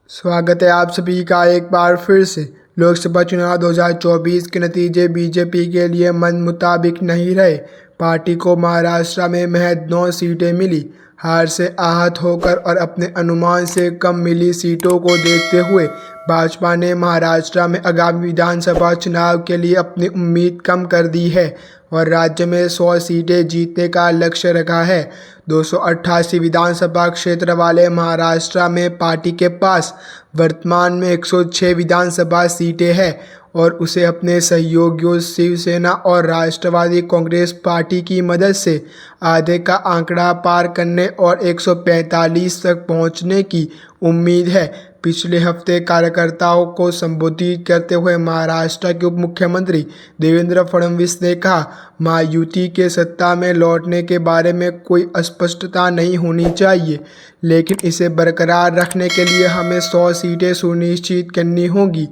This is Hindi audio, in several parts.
स्वागत है आप सभी का एक बार फिर से। लोकसभा चुनाव 2024 के नतीजे बीजेपी के लिए मन मुताबिक नहीं रहे। पार्टी को महाराष्ट्र में महज 9 सीटें मिली। हार से आहत होकर और अपने अनुमान से कम मिली सीटों को देखते हुए भाजपा ने महाराष्ट्र में आगामी विधानसभा चुनाव के लिए अपनी उम्मीद कम कर दी है और राज्य में 100 सीटें जीतने का लक्ष्य रखा है। 288 विधानसभा क्षेत्र वाले महाराष्ट्र में पार्टी के पास वर्तमान में 106 विधानसभा सीटें हैं और उसे अपने सहयोगियों शिवसेना और राष्ट्रवादी कांग्रेस पार्टी की मदद से आधे का आंकड़ा पार करने और 145 तक पहुंचने की उम्मीद है। पिछले हफ्ते कार्यकर्ताओं को संबोधित करते हुए महाराष्ट्र के उप मुख्यमंत्री देवेंद्र फडणवीस ने कहा, महायुति के सत्ता में लौटने के बारे में कोई अस्पष्टता नहीं होनी चाहिए, लेकिन इसे बरकरार रखने के लिए हमें 100 सीटें सुनिश्चित करनी होगी।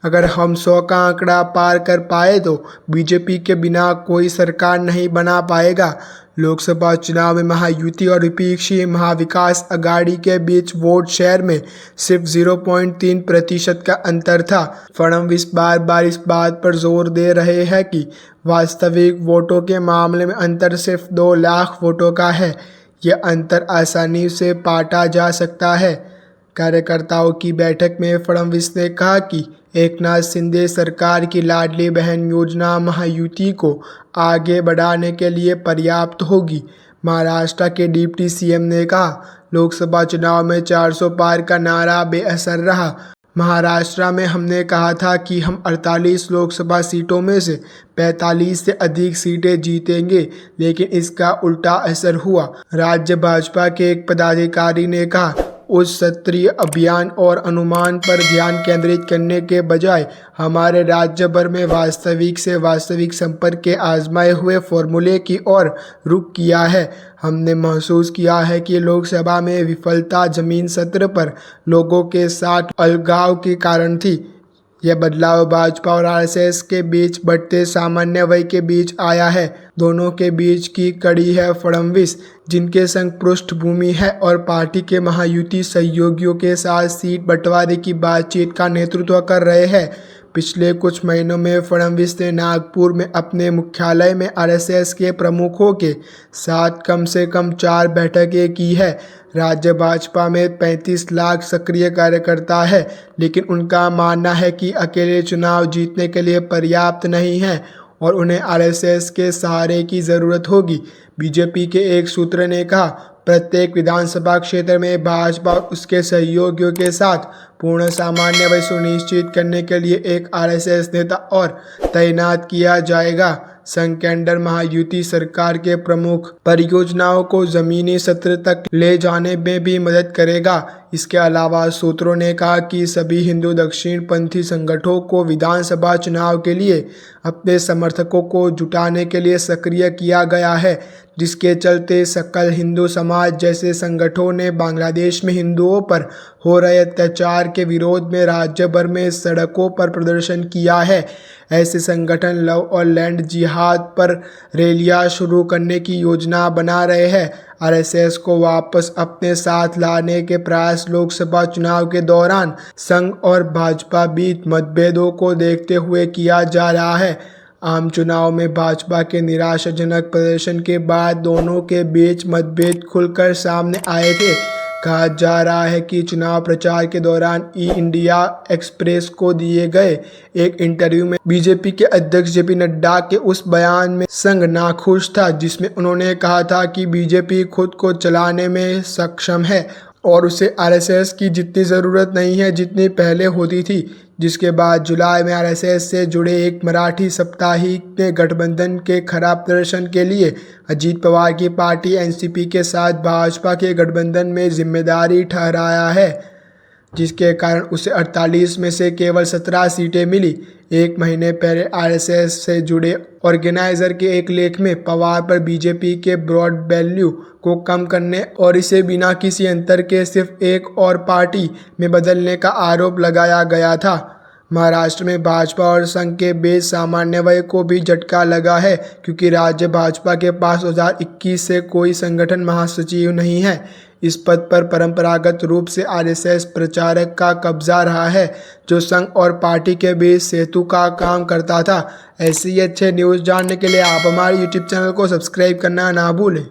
अगर हम 100 का आंकड़ा पार कर पाए तो बीजेपी के बिना कोई सरकार नहीं बना पाएगा। लोकसभा चुनाव में महायुति और विपक्षी महाविकास अघाड़ी के बीच वोट शेयर में सिर्फ 0.3% का अंतर था। फडणवीस बार बार इस बात पर जोर दे रहे हैं कि वास्तविक वोटों के मामले में अंतर सिर्फ 2 लाख वोटों का है। यह अंतर आसानी से पाटा जा सकता है। कार्यकर्ताओं की बैठक में फडणवीस ने कहा कि एकनाथ शिंदे सरकार की लाडली बहन योजना महायुति को आगे बढ़ाने के लिए पर्याप्त होगी। महाराष्ट्र के डिप्टी सीएम ने कहा, लोकसभा चुनाव में 400 पार का नारा बेअसर रहा। महाराष्ट्र में हमने कहा था कि हम 48 लोकसभा सीटों में से 45 से अधिक सीटें जीतेंगे, लेकिन इसका उल्टा असर हुआ। राज्य भाजपा के एक पदाधिकारी ने कहा, उस सत्रीय अभियान और अनुमान पर ध्यान केंद्रित करने के बजाय हमारे राज्य भर में वास्तविक से वास्तविक संपर्क के आजमाए हुए फॉर्मूले की ओर रुख किया है। हमने महसूस किया है कि लोकसभा में विफलता जमीन सत्र पर लोगों के साथ अलगाव के कारण थी। यह बदलाव भाजपा और आरएसएस के बीच बढ़ते सामान्य व्यय के बीच आया है। दोनों के बीच की कड़ी है फडणवीस, जिनके संग पृष्ठभूमि है और पार्टी के महायुति सहयोगियों के साथ सीट बंटवारे की बातचीत का नेतृत्व कर रहे हैं। पिछले कुछ महीनों में फडणवीस ने नागपुर में अपने मुख्यालय में आरएसएस के प्रमुखों के साथ कम से कम 4 बैठकें की है। राज्य भाजपा में 35 लाख सक्रिय कार्यकर्ता है, लेकिन उनका मानना है कि अकेले चुनाव जीतने के लिए पर्याप्त नहीं है और उन्हें आरएसएस के सहारे की ज़रूरत होगी। बीजेपी के एक सूत्र ने कहा, प्रत्येक विधानसभा क्षेत्र में भाजपा और उसके सहयोगियों के साथ पूर्ण सामान्य व्यय सुनिश्चित करने के लिए एक आरएसएस नेता और तैनात किया जाएगा। संघ कैडर महायुति सरकार के प्रमुख परियोजनाओं को जमीनी सत्र तक ले जाने में भी मदद करेगा। इसके अलावा सूत्रों ने कहा कि सभी हिंदू दक्षिणपंथी संगठनों को विधानसभा चुनाव के लिए अपने समर्थकों को जुटाने के लिए सक्रिय किया गया है, जिसके चलते सकल हिंदू समाज जैसे संगठनों ने बांग्लादेश में हिंदुओं पर हो रहे अत्याचार के विरोध में राज्य भर में सड़कों पर प्रदर्शन किया है। ऐसे संगठन लव और लैंड जिहाद पर रैलियां शुरू करने की योजना बना रहे हैं। आरएसएस को वापस अपने साथ लाने के प्रयास लोकसभा चुनाव के दौरान संघ और भाजपा बीच मतभेदों को देखते हुए किया जा रहा है। आम चुनाव में भाजपा के निराशाजनक प्रदर्शन के बाद दोनों के बीच मतभेद खुलकर सामने आए थे। कहा जा रहा है कि चुनाव प्रचार के दौरान इंडिया एक्सप्रेस को दिए गए एक इंटरव्यू में बीजेपी के अध्यक्ष जेपी नड्डा के उस बयान में संघ नाखुश था, जिसमें उन्होंने कहा था कि बीजेपी खुद को चलाने में सक्षम है और उसे आरएसएस की जितनी ज़रूरत नहीं है जितनी पहले होती थी। जिसके बाद जुलाई में आरएसएस से जुड़े एक मराठी साप्ताहिक ने गठबंधन के खराब प्रदर्शन के लिए अजीत पवार की पार्टी एनसीपी के साथ भाजपा के गठबंधन में जिम्मेदारी ठहराया है, जिसके कारण उसे 48 में से केवल 17 सीटें मिली। एक महीने पहले आरएसएस से जुड़े ऑर्गेनाइजर के एक लेख में पवार पर बीजेपी के ब्रॉड वैल्यू को कम करने और इसे बिना किसी अंतर के सिर्फ एक और पार्टी में बदलने का आरोप लगाया गया था। महाराष्ट्र में भाजपा और संघ के बीच समन्वय को भी झटका लगा है, क्योंकि राज्य भाजपा के पास 2021 से कोई संगठन महासचिव नहीं है। इस पद पर परंपरागत रूप से आरएसएस प्रचारक का कब्जा रहा है, जो संघ और पार्टी के बीच सेतु का काम करता था। ऐसी ही अच्छे न्यूज़ जानने के लिए आप हमारे यूट्यूब चैनल को सब्सक्राइब करना ना भूलें।